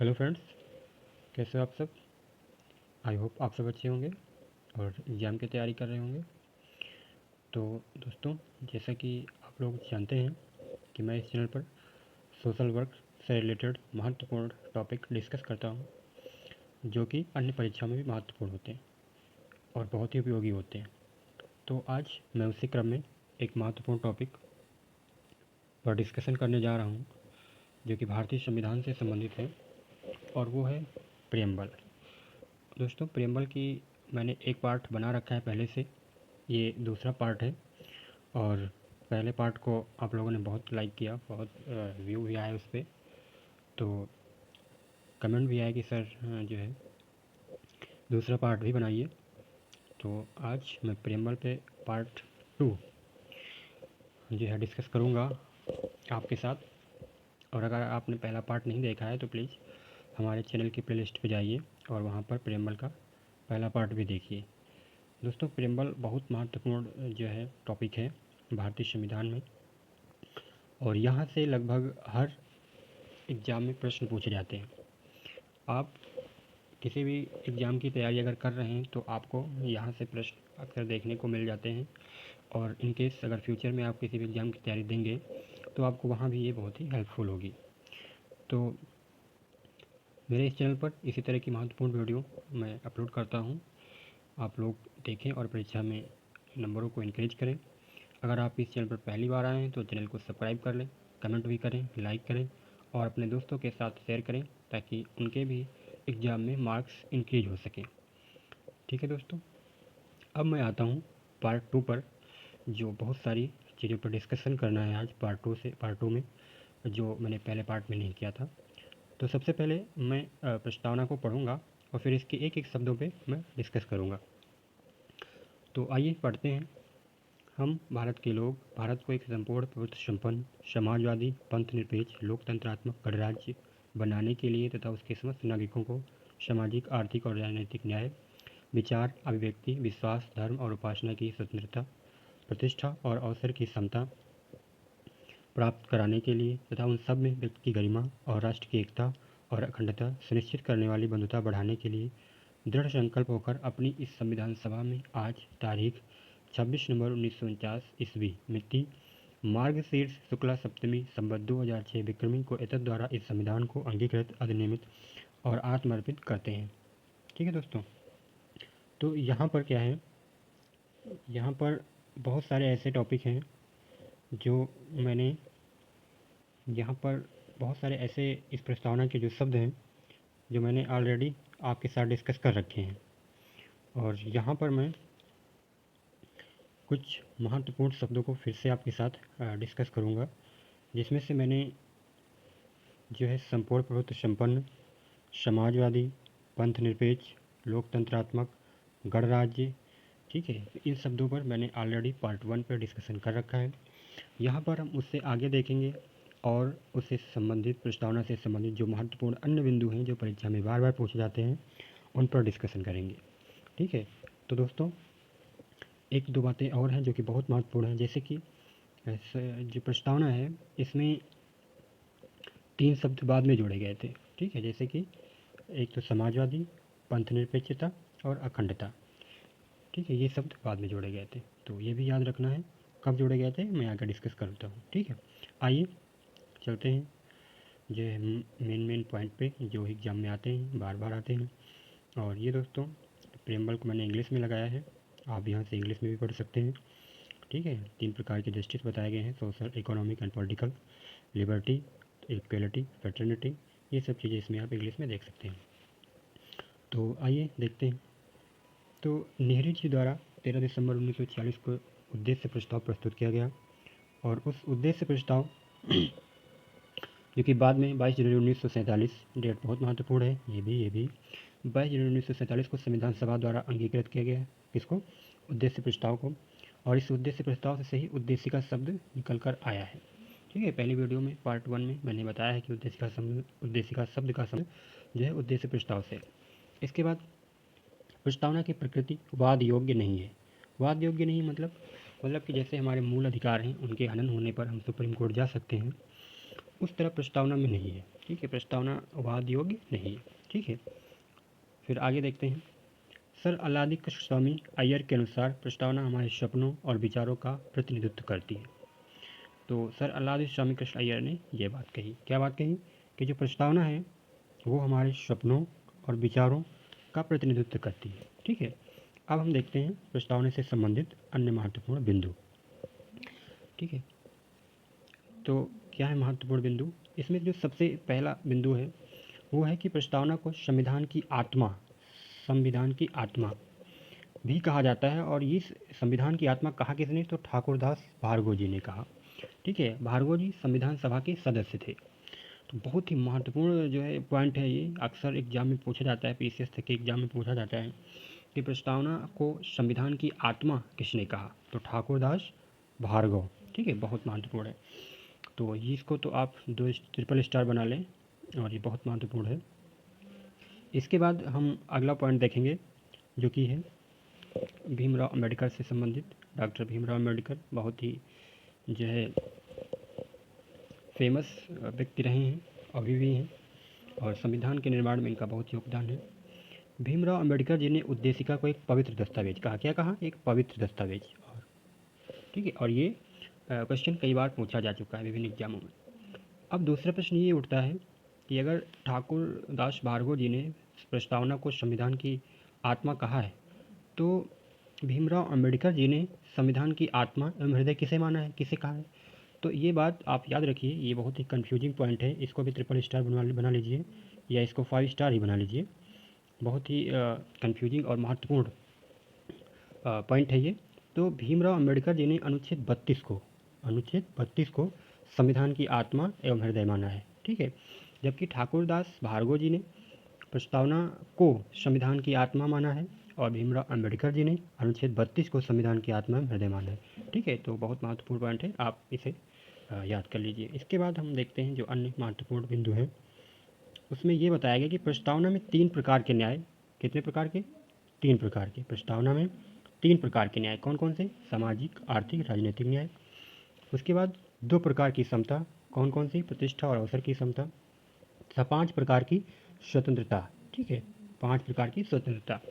Hello friends, कैसे हो आप सब। आई होप आप सब अच्छे होंगे और एग्ज़ाम की तैयारी कर रहे होंगे। तो दोस्तों, जैसा कि आप लोग जानते हैं कि मैं इस चैनल पर सोशल वर्क से रिलेटेड महत्वपूर्ण टॉपिक डिस्कस करता हूं, जो कि अन्य परीक्षाओं में भी महत्वपूर्ण होते हैं और बहुत ही उपयोगी होते हैं। तो आज मैं उसी क्रम में एक महत्वपूर्ण टॉपिक पर डिस्कशन करने जा रहा हूँ, जो कि भारतीय संविधान से संबंधित है, और वो है प्रियम्बल। दोस्तों, प्रियम्बल की मैंने एक पार्ट बना रखा है पहले से, ये दूसरा पार्ट है। और पहले पार्ट को आप लोगों ने बहुत लाइक किया, बहुत व्यू भी आए उस पर, तो कमेंट भी आया कि सर जो है दूसरा पार्ट भी बनाइए। तो आज मैं प्रियम्बल पे पार्ट 2 जो है डिस्कस करूँगा आपके साथ। और अगर आपने पहला पार्ट नहीं देखा है तो प्लीज़ हमारे चैनल की प्लेलिस्ट पे जाइए और वहाँ पर प्रियम्बल का पहला पार्ट भी देखिए। दोस्तों, प्रियम्बल बहुत महत्वपूर्ण जो है टॉपिक है भारतीय संविधान में, और यहाँ से लगभग हर एग्ज़ाम में प्रश्न पूछे जाते हैं। आप किसी भी एग्ज़ाम की तैयारी अगर कर रहे हैं तो आपको यहाँ से प्रश्न अक्सर देखने को मिल जाते हैं, और इन केस अगर फ्यूचर में आप किसी भी एग्ज़ाम की तैयारी देंगे तो आपको वहाँ भी ये बहुत ही हेल्पफुल होगी। तो मेरे इस चैनल पर इसी तरह की महत्वपूर्ण वीडियो मैं अपलोड करता हूँ, आप लोग देखें और परीक्षा में नंबरों को इंक्रीज करें। अगर आप इस चैनल पर पहली बार आए हैं तो चैनल को सब्सक्राइब कर लें, कमेंट भी करें, लाइक करें और अपने दोस्तों के साथ शेयर करें, ताकि उनके भी एग्ज़ाम में मार्क्स इंक्रीज हो सकें। ठीक है दोस्तों, अब मैं आता हूँ पार्ट 2 पर, जो बहुत सारी चीज़ों पर डिस्कशन करना है आज पार्ट 2 में, जो मैंने पहले पार्ट में नहीं किया था। तो सबसे पहले मैं प्रस्तावना को पढ़ूंगा और फिर इसके एक एक शब्दों पे मैं डिस्कस करूंगा। तो आइए पढ़ते हैं। हम भारत के लोग भारत को एक संपूर्ण प्रभुत्व संपन्न समाजवादी पंथ निरपेक्ष लोकतंत्रात्मक गणराज्य बनाने के लिए तथा उसके समस्त नागरिकों को सामाजिक आर्थिक और राजनीतिक न्याय, विचार अभिव्यक्ति विश्वास धर्म और उपासना की स्वतंत्रता, प्रतिष्ठा और अवसर की समता प्राप्त कराने के लिए तथा उन सब में व्यक्ति की गरिमा और राष्ट्र की एकता और अखंडता सुनिश्चित करने वाली बंधुता बढ़ाने के लिए दृढ़ संकल्प होकर अपनी इस संविधान सभा में आज तारीख 26 नवंबर 1949 ईस्वी मिति मार्गशीर्ष शुक्ला सप्तमी संवत 2006 विक्रमी को एतद द्वारा इस संविधान को अंगीकृत अधिनियमित और आत्मर्पित करते हैं। ठीक है दोस्तों, तो यहाँ पर क्या है, यहाँ पर बहुत सारे ऐसे टॉपिक हैं जो मैंने यहाँ पर बहुत सारे ऐसे इस प्रस्तावना के जो शब्द हैं जो मैंने ऑलरेडी आपके साथ डिस्कस कर रखे हैं, और यहाँ पर मैं कुछ महत्वपूर्ण शब्दों को फिर से आपके साथ डिस्कस करूँगा, जिसमें से मैंने जो है संपूर्ण प्रभुत्व संपन्न समाजवादी पंथ निरपेक्ष लोकतंत्रात्मक गणराज्य, ठीक है, इन शब्दों पर मैंने ऑलरेडी पार्ट 1 पर डिस्कशन कर रखा है। यहाँ पर हम उससे आगे देखेंगे और उससे संबंधित प्रस्तावना से संबंधित जो महत्वपूर्ण अन्य बिंदु हैं जो परीक्षा में बार बार पूछे जाते हैं उन पर डिस्कशन करेंगे। ठीक है, तो दोस्तों एक दो बातें और हैं जो कि बहुत महत्वपूर्ण हैं, जैसे कि जो प्रस्तावना है इसमें 3 शब्द बाद में जोड़े गए थे। ठीक है, जैसे कि एक तो समाजवादी, पंथ निरपेक्षता और अखंडता। ठीक है, ये शब्द बाद में जोड़े गए थे, तो ये भी याद रखना है कब जोड़े गए थे, मैं आगे डिस्कस करता हूँ। ठीक है, आइए चलते हैं जो है मेन पॉइंट पे जो एग्ज़ाम में आते हैं, बार बार आते हैं। और ये दोस्तों प्रियम्बल को मैंने इंग्लिश में लगाया है, आप यहाँ से इंग्लिश में भी पढ़ सकते हैं। ठीक है, 3 प्रकार के जस्टिस बताए गए हैं, social economic and political, liberty, equality, fraternity, ये सब चीज़ें इसमें आप इंग्लिश में देख सकते हैं। तो आइए देखते हैं। तो नेहरू जी द्वारा 13 दिसंबर 1946 को उद्देश्य प्रस्ताव प्रस्तुत किया गया, और उस उद्देश्य प्रस्ताव जो कि बाद में 22 जनवरी 1947, डेट बहुत महत्वपूर्ण है, ये भी 22 जनवरी 1947 को संविधान सभा द्वारा अंगीकृत किया गया है। किसको? उद्देश्य प्रस्ताव को। और इस उद्देश्य प्रस्ताव से ही उद्देशिका शब्द निकल कर आया है। ठीक है, पहली वीडियो में पार्ट 1 में मैंने बताया है कि उद्देशिका शब्द का संबंध जो है उद्देश्य प्रस्ताव से। इसके बाद प्रस्तावना की प्रकृति वाद योग्य नहीं है। वाद योग्य नहीं मतलब कि जैसे हमारे मूल अधिकार हैं उनके हनन होने पर हम सुप्रीम कोर्ट जा सकते हैं, उस तरह प्रस्तावना में नहीं है। ठीक है, प्रस्तावना वाद योग्य नहीं है। ठीक है, फिर आगे देखते हैं। सर अलादी कृष्ण स्वामी अय्यर के अनुसार प्रस्तावना हमारे सपनों और विचारों का प्रतिनिधित्व करती है। तो सर अलादी स्वामी कृष्ण अय्यर ने यह बात कही। क्या बात कही? कि जो प्रस्तावना है वो हमारे सपनों और विचारों का प्रतिनिधित्व करती है। ठीक है, अब हम देखते हैं प्रस्तावना से संबंधित अन्य महत्वपूर्ण बिंदु। ठीक है, तो क्या है महत्वपूर्ण बिंदु? इसमें जो सबसे पहला बिंदु है वो है कि प्रस्तावना को संविधान की आत्मा भी कहा जाता है। और इस संविधान की आत्मा कहा किसने? तो ठाकुरदास भार्गव जी ने कहा। ठीक है, भार्गव जी संविधान सभा के सदस्य थे। तो बहुत ही महत्वपूर्ण जो है पॉइंट है ये, अक्सर एग्जाम में पूछा जाता है, पीसीएस तक के एग्जाम में पूछा जाता है कि प्रस्तावना को संविधान की आत्मा किसने कहा? तो ठाकुरदास भार्गव। ठीक है, बहुत महत्वपूर्ण है। तो इसको तो आप 2 ट्रिपल स्टार बना लें, और ये बहुत महत्वपूर्ण है। इसके बाद हम अगला पॉइंट देखेंगे जो कि है भीमराव अंबेडकर से संबंधित। डॉक्टर भीमराव अंबेडकर बहुत ही जो है फेमस व्यक्ति रहे हैं, अभी भी हैं, और संविधान के निर्माण में इनका बहुत योगदान है। भीमराव अंबेडकर जी ने उद्देशिका को एक पवित्र दस्तावेज कहा। क्या कहा? एक पवित्र दस्तावेज। और ठीक है, और ये क्वेश्चन कई बार पूछा जा चुका है विभिन्न एग्जामों में। अब दूसरा प्रश्न ये उठता है कि अगर ठाकुर दास भार्गव जी ने प्रस्तावना को संविधान की आत्मा कहा है, तो भीमराव अंबेडकर जी ने संविधान की आत्मा एवं हृदय किसे माना है, किसे कहा है? तो ये बात आप याद रखिए, ये बहुत ही कंफ्यूजिंग पॉइंट है। इसको भी ट्रिपल स्टार बना लीजिए, या इसको 5 स्टार ही बना लीजिए। बहुत ही कंफ्यूजिंग और महत्वपूर्ण पॉइंट है ये। तो भीमराव अंबेडकर जी ने अनुच्छेद 32 को संविधान की आत्मा एवं हृदय माना है। ठीक है, जबकि ठाकुरदास भार्गव जी ने प्रस्तावना को संविधान की आत्मा माना है, और भीमराव अंबेडकर जी ने अनुच्छेद 32 को संविधान की आत्मा एवं हृदय माना है। ठीक है, तो बहुत महत्वपूर्ण पॉइंट है, आप इसे याद कर लीजिए। इसके बाद हम देखते हैं जो अन्य महत्वपूर्ण बिंदु है, उसमें ये बताया गया कि प्रस्तावना में 3 प्रकार के न्याय। कितने प्रकार के? 3 प्रकार के। प्रस्तावना में 3 प्रकार के न्याय कौन कौन से? सामाजिक, आर्थिक, राजनीतिक न्याय। उसके बाद 2 प्रकार की समता। कौन कौन सी? प्रतिष्ठा और अवसर की समता। तथा 5 प्रकार की स्वतंत्रता। ठीक है, 5 प्रकार की स्वतंत्रता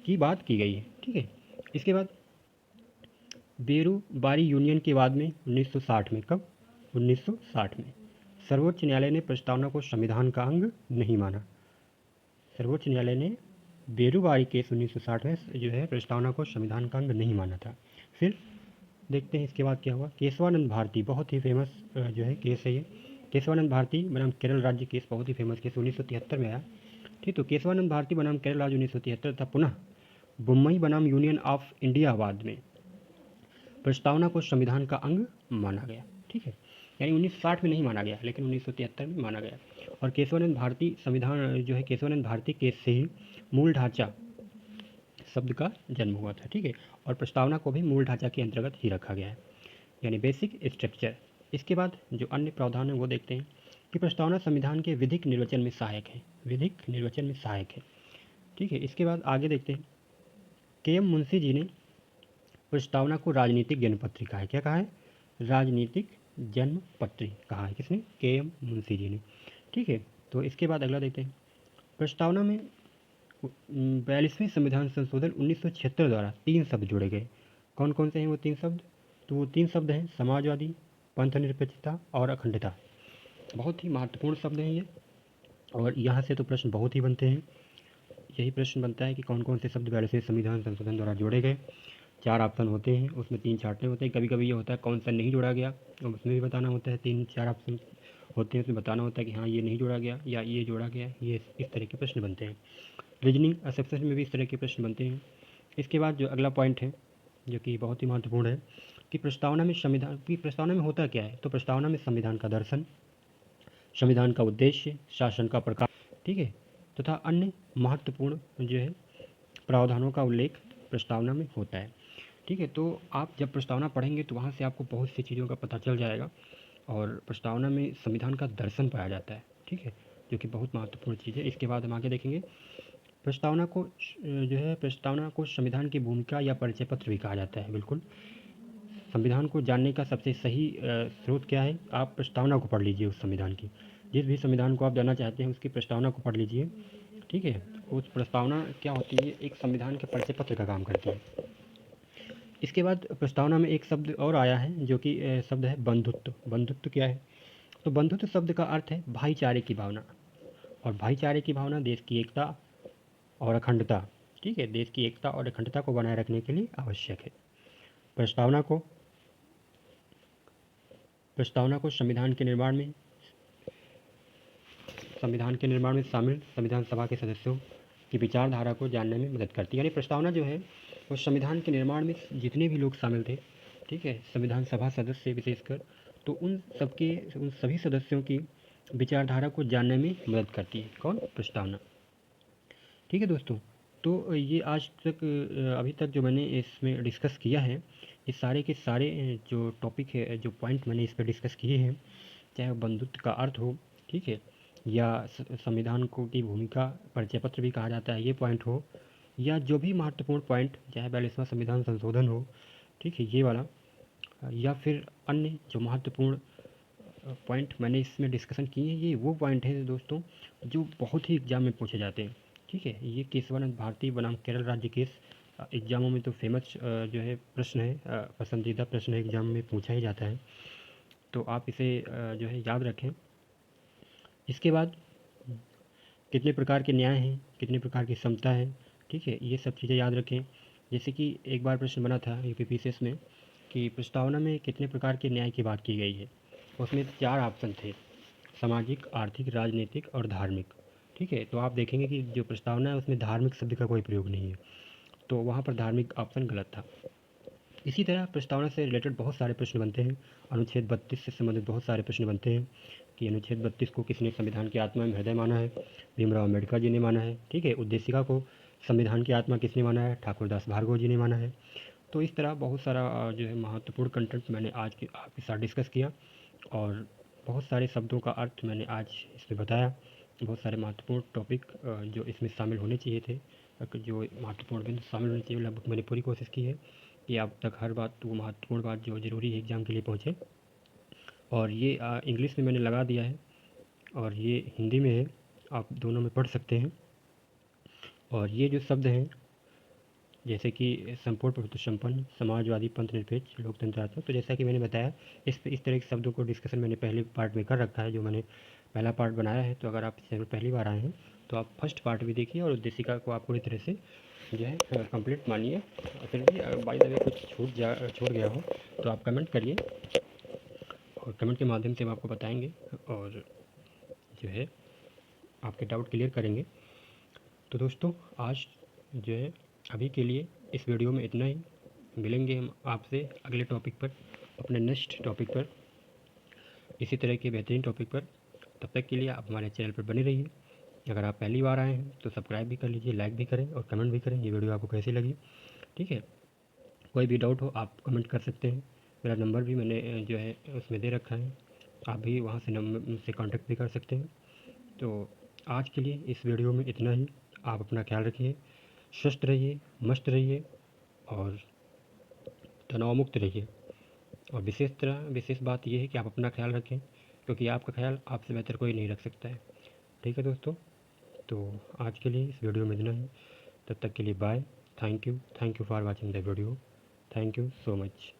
की बात की गई है। ठीक है, इसके बाद बेरूबारी यूनियन के बाद में 1960 में, कब? 1960 में सर्वोच्च न्यायालय ने प्रस्तावना को संविधान का अंग नहीं माना। सर्वोच्च न्यायालय ने बेरूबारी केस 1960 में जो है प्रस्तावना को संविधान का अंग नहीं माना था। फिर देखते हैं इसके बाद क्या हुआ। केशवानंद भारती, बहुत ही फेमस जो है केस है ये। केशवानंद भारती बनाम केरल राज्य केस, बहुत ही फेमस केस 1973 में आया। ठीक, तो केशवानंद भारती बनाम केरल राज्य 1973 था। पुनः बुम्बई बनाम यूनियन ऑफ इंडिया वाद में प्रस्तावना को संविधान का अंग माना गया। ठीक है, यानी 1960 में नहीं माना गया, लेकिन 1973 में माना गया। और केशवानंद भारती संविधान जो है, केशवानंद भारती केस से ही मूल ढांचा शब्द का जन्म हुआ था। ठीक है, और प्रस्तावना को भी मूल ढांचा के अंतर्गत ही रखा गया है, यानी बेसिक स्ट्रक्चर। इसके बाद जो अन्य प्रावधान है वो देखते हैं कि प्रस्तावना संविधान के विधिक निर्वचन में सहायक है। विधिक निर्वचन में सहायक है। ठीक है, इसके बाद आगे देखते हैं। के.एम. मुंशी जी ने प्रस्तावना को राजनीतिक जन्मपत्री कहा है। क्या कहा है? राजनीतिक जन्मपत्री कहा है। किसने? के.एम. मुंशी जी ने। ठीक है, तो इसके बाद अगला देखते हैं। प्रस्तावना में 42वें संविधान संशोधन 1976 द्वारा 3 शब्द जोड़े गए। कौन कौन से हैं वो 3 शब्द? तो वो 3 शब्द हैं समाजवादी, पंथनिरपेक्षता और अखंडता। बहुत ही महत्वपूर्ण शब्द हैं ये, और यहाँ से तो प्रश्न बहुत ही बनते हैं। यही प्रश्न बनता है कि कौन कौन से शब्द 42वें संविधान संशोधन द्वारा जोड़े गए। 4 ऑप्शन होते हैं, उसमें 3 छांटने होते हैं। कभी कभी ये होता है कौन सा नहीं जोड़ा गया, तो उसमें भी बताना होता है। 3-4 ऑप्शन होते हैं, उसमें बताना होता है कि हाँ ये नहीं जोड़ा गया या ये जोड़ा गया। ये इस तरह के प्रश्न बनते हैं। रीजनिंग असेप्शन में भी इस तरह के प्रश्न बनते हैं। इसके बाद जो अगला पॉइंट है जो कि बहुत ही महत्वपूर्ण है कि प्रस्तावना में संविधान की प्रस्तावना में होता क्या है। तो प्रस्तावना में संविधान का दर्शन, संविधान का उद्देश्य, शासन का प्रकार, ठीक है, तथा अन्य महत्वपूर्ण जो है प्रावधानों का उल्लेख प्रस्तावना में होता है। ठीक है, तो आप जब प्रस्तावना पढ़ेंगे तो वहाँ से आपको बहुत सी चीज़ों का पता चल जाएगा, और प्रस्तावना में संविधान का दर्शन पाया जाता है। ठीक है, जो कि बहुत महत्वपूर्ण चीज़ है। इसके बाद हम आगे देखेंगे। प्रस्तावना को जो है प्रस्तावना को संविधान की भूमिका या परिचय पत्र भी कहा जाता है। बिल्कुल संविधान को जानने का सबसे सही स्रोत क्या है? आप प्रस्तावना को पढ़ लीजिए उस संविधान की। जिस भी संविधान को आप जानना चाहते हैं उसकी प्रस्तावना को पढ़ लीजिए, ठीक है। उस प्रस्तावना क्या होती है? एक संविधान के परिचय पत्र का काम करती है। इसके बाद प्रस्तावना में एक शब्द और आया है जो कि शब्द है बंधुत्व। बंधुत्व क्या है? तो बंधुत्व शब्द का अर्थ है भाईचारे की भावना, और भाईचारे की भावना देश की एकता और अखंडता, ठीक है, देश की एकता और अखंडता को बनाए रखने के लिए आवश्यक है। प्रस्तावना को संविधान के निर्माण में शामिल संविधान सभा के सदस्यों की विचारधारा को जानने में मदद करती है। यानी प्रस्तावना जो है वो संविधान के निर्माण में जितने भी लोग शामिल थे, ठीक है, संविधान सभा सदस्य विशेषकर, तो उन सभी सदस्यों की विचारधारा को जानने में मदद करती है। कौन? प्रस्तावना। ठीक है दोस्तों, तो ये आज तक अभी तक जो मैंने इसमें डिस्कस किया है, ये सारे के सारे जो टॉपिक है, जो पॉइंट मैंने इस पर डिस्कस किए हैं, चाहे वो बंधुत्व का अर्थ हो, ठीक है, या संविधान को की भूमिका परिचय पत्र भी कहा जाता है, ये पॉइंट हो, या जो भी महत्वपूर्ण पॉइंट, चाहे 42वां संविधान संशोधन हो, ठीक है, ये वाला, या फिर अन्य जो महत्वपूर्ण पॉइंट मैंने इसमें डिस्कशन किए हैं, ये वो पॉइंट हैं दोस्तों जो बहुत ही एग्जाम में पूछे जाते हैं। ठीक है, ये केशवानंद भारती बनाम केरल राज्य केस एग्जामों में तो फेमस जो है प्रश्न है, पसंदीदा प्रश्न है, एग्जाम में पूछा ही जाता है, तो आप इसे जो है याद रखें। इसके बाद कितने प्रकार के न्याय हैं, कितने प्रकार की समता है, ठीक है, ये सब चीज़ें याद रखें। जैसे कि एक बार प्रश्न बना था यूपीपीसीएस में कि प्रस्तावना में कितने प्रकार के न्याय की बात की गई है, उसमें 4 ऑप्शन थे, सामाजिक, आर्थिक, राजनीतिक और धार्मिक। ठीक है, तो आप देखेंगे कि जो प्रस्तावना है उसमें धार्मिक शब्द का कोई प्रयोग नहीं है, तो वहाँ पर धार्मिक ऑप्शन गलत था। इसी तरह प्रस्तावना से रिलेटेड बहुत सारे प्रश्न बनते हैं। अनुच्छेद 32 से संबंधित बहुत सारे प्रश्न बनते हैं कि अनुच्छेद 32 को किसने संविधान की आत्मा में हृदय माना है? भीमराव अम्बेडकर जी ने माना है। ठीक है, उद्देशिका को संविधान की आत्मा किसने माना है? ठाकुरदास भार्गव जी ने माना है। तो इस तरह बहुत सारा जो है महत्वपूर्ण कंटेंट मैंने आज के आपके साथ डिस्कस किया, और बहुत सारे शब्दों का अर्थ मैंने आज इसमें बताया। बहुत सारे महत्वपूर्ण टॉपिक जो इसमें शामिल होने चाहिए थे, जो महत्वपूर्ण बिंदु शामिल होने चाहिए, लगभग मैंने पूरी कोशिश की है कि आप तक हर बात, वो महत्वपूर्ण बात जो ज़रूरी है एग्ज़ाम के लिए पहुँचे। और ये इंग्लिश में मैंने लगा दिया है और ये हिंदी में है, आप दोनों में पढ़ सकते हैं। और ये जो शब्द हैं जैसे कि संपूर्ण प्रभुत्व संपन्न, समाजवादी, पंथ निरपेक्ष, लोकतंत्रात्मक, तो जैसा कि मैंने बताया इस तरह के शब्दों को डिस्कशन मैंने पहले पार्ट में कर रखा है, जो मैंने पहला पार्ट बनाया है। तो अगर आप इस चैनल पहली बार आए हैं तो आप फर्स्ट पार्ट भी देखिए और उद्देशिका को आप पूरी तरह से जो है कंप्लीट मानिए। फिर भी बाय द वे कुछ छूट गया हो तो आप कमेंट करिए, और कमेंट के माध्यम से हम आपको बताएंगे और जो है आपके डाउट क्लियर करेंगे। तो दोस्तों आज जो है अभी के लिए इस वीडियो में इतना ही। मिलेंगे हम आपसे अगले टॉपिक पर, अपने नेक्स्ट टॉपिक पर, इसी तरह के बेहतरीन टॉपिक पर। तब तक के लिए आप हमारे चैनल पर बने रहिए। अगर आप पहली बार आए हैं तो सब्सक्राइब भी कर लीजिए, लाइक भी करें और कमेंट भी करें ये वीडियो आपको कैसी लगी। ठीक है, कोई भी डाउट हो आप कमेंट कर सकते हैं। मेरा नंबर भी मैंने जो है उसमें दे रखा है, आप भी वहाँ से नंबर मुझसे कॉन्टेक्ट भी कर सकते हैं। तो आज के लिए इस वीडियो में इतना ही। आप अपना ख्याल रखिए, स्वस्थ रहिए, मस्त रहिए और तनाव मुक्त रहिए। और विशेष बात यह है कि आप अपना ख्याल रखें, क्योंकि आपका ख्याल आपसे बेहतर कोई नहीं रख सकता है। ठीक है दोस्तों, तो आज के लिए इस वीडियो में इतना ही। तब तक के लिए bye. Thank you for watching the video. Thank you so much.